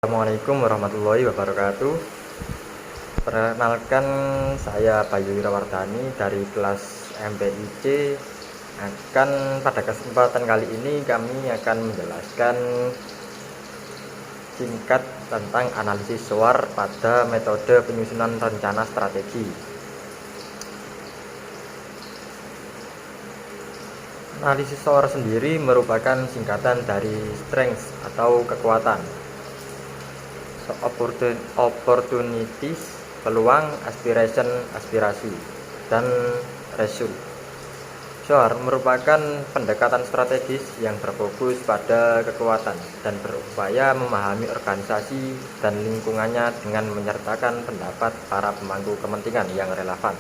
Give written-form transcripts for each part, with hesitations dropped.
Assalamualaikum warahmatullahi wabarakatuh. Perkenalkan, saya Bayu Wirawardhani dari kelas MPIC. Pada kesempatan kali ini kami akan menjelaskan singkat tentang analisis SWOT pada metode penyusunan rencana strategi. Analisis SWOT sendiri merupakan singkatan dari strengths atau kekuatan, opportunities, peluang, aspiration, aspirasi, dan result. SWOT merupakan pendekatan strategis yang berfokus pada kekuatan dan berupaya memahami organisasi dan lingkungannya dengan menyertakan pendapat para pemangku kepentingan yang relevan.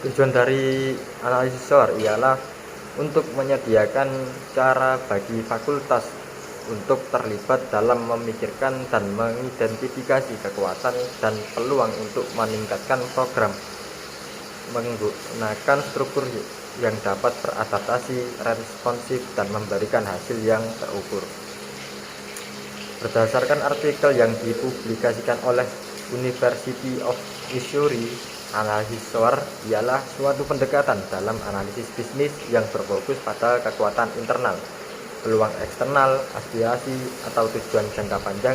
Tujuan dari analisis SWOT ialah untuk menyediakan cara bagi fakultas untuk terlibat dalam memikirkan dan mengidentifikasi kekuatan dan peluang untuk meningkatkan program menggunakan struktur yang dapat beradaptasi, responsif, dan memberikan hasil yang terukur. Berdasarkan artikel yang dipublikasikan oleh University of Missouri, analisis SWOT ialah suatu pendekatan dalam analisis bisnis yang berfokus pada kekuatan internal, peluang eksternal, aspirasi atau tujuan jangka panjang,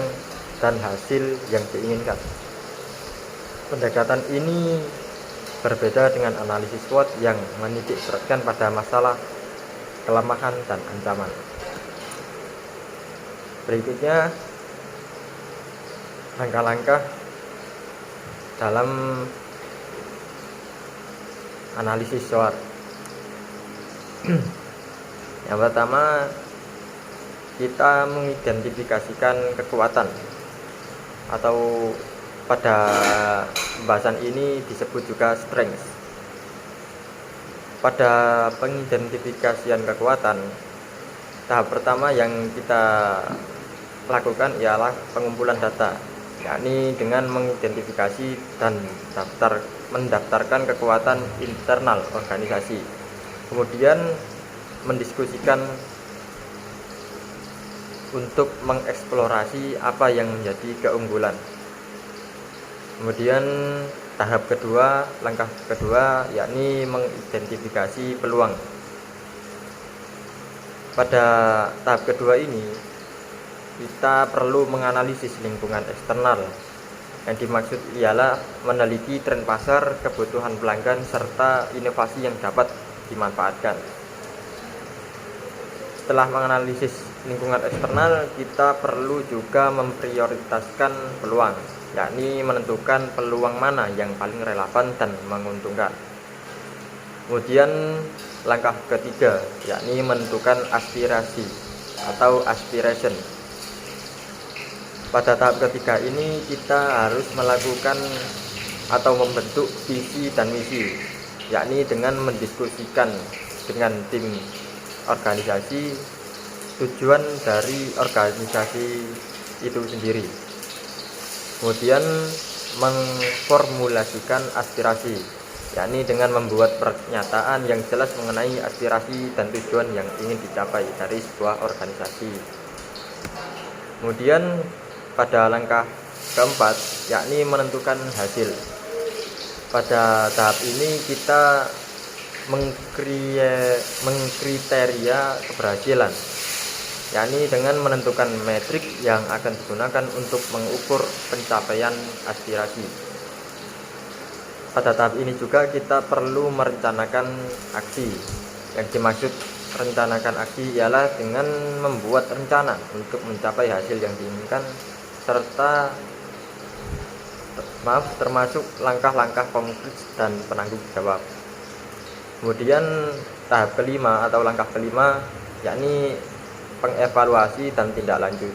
dan hasil yang diinginkan. Pendekatan ini berbeda dengan analisis SWOT yang menitik beratkan pada masalah, kelemahan, dan ancaman. Berikutnya, langkah-langkah dalam analisis SWOT. Yang pertama, kita mengidentifikasikan kekuatan, atau pada pembahasan ini disebut juga strength. Pada pengidentifikasian kekuatan, tahap pertama yang kita lakukan ialah pengumpulan data, yakni dengan mengidentifikasi dan mendaftarkan kekuatan internal organisasi. Kemudian mendiskusikan untuk mengeksplorasi apa yang menjadi keunggulan. Kemudian langkah kedua yakni mengidentifikasi peluang. Pada tahap kedua ini kita perlu menganalisis lingkungan eksternal. Yang dimaksud ialah meneliti tren pasar, kebutuhan pelanggan, serta inovasi yang dapat dimanfaatkan. Setelah menganalisis lingkungan eksternal, kita perlu juga memprioritaskan peluang, yakni menentukan peluang mana yang paling relevan dan menguntungkan. Kemudian langkah ketiga yakni menentukan aspirasi atau aspiration. Pada tahap ketiga ini kita harus melakukan atau membentuk visi dan misi, yakni dengan mendiskusikan dengan tim organisasi tujuan dari organisasi itu sendiri. Kemudian mengformulasikan aspirasi, yakni dengan membuat pernyataan yang jelas mengenai aspirasi dan tujuan yang ingin dicapai dari sebuah organisasi. Kemudian pada langkah keempat yakni menentukan hasil. Pada tahap ini kita mengkriteria keberhasilan, yakni dengan menentukan metrik yang akan digunakan untuk mengukur pencapaian aspirasi. Pada tahap ini juga kita perlu merencanakan aksi. Yang dimaksud rencanakan aksi ialah dengan membuat rencana untuk mencapai hasil yang diinginkan, serta termasuk langkah-langkah konkret dan penanggung jawab. Kemudian tahap kelima atau langkah kelima yakni pengevaluasi dan tindak lanjut.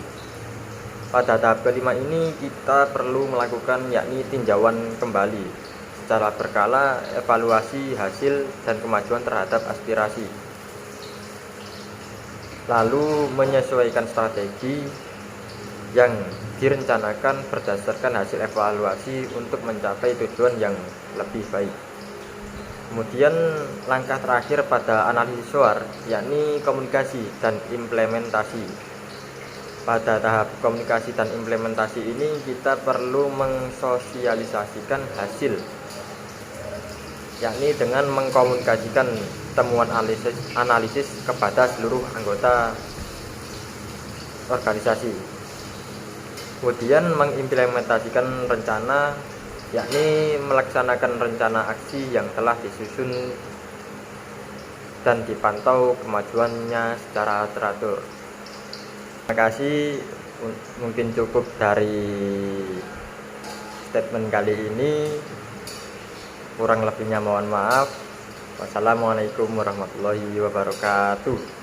Pada tahap kelima ini kita perlu melakukan yakni tinjauan kembali secara berkala, evaluasi hasil dan kemajuan terhadap aspirasi, lalu menyesuaikan strategi yang direncanakan berdasarkan hasil evaluasi untuk mencapai tujuan yang lebih baik. Kemudian langkah terakhir pada analisis SWOT yakni komunikasi dan implementasi. Pada tahap komunikasi dan implementasi ini kita perlu mensosialisasikan hasil, yakni dengan mengkomunikasikan temuan analisis kepada seluruh anggota organisasi. Kemudian mengimplementasikan rencana, yakni melaksanakan rencana aksi yang telah disusun dan dipantau kemajuannya secara teratur. Terima kasih, mungkin cukup dari statement kali ini. Kurang lebihnya mohon maaf. Wassalamualaikum warahmatullahi wabarakatuh.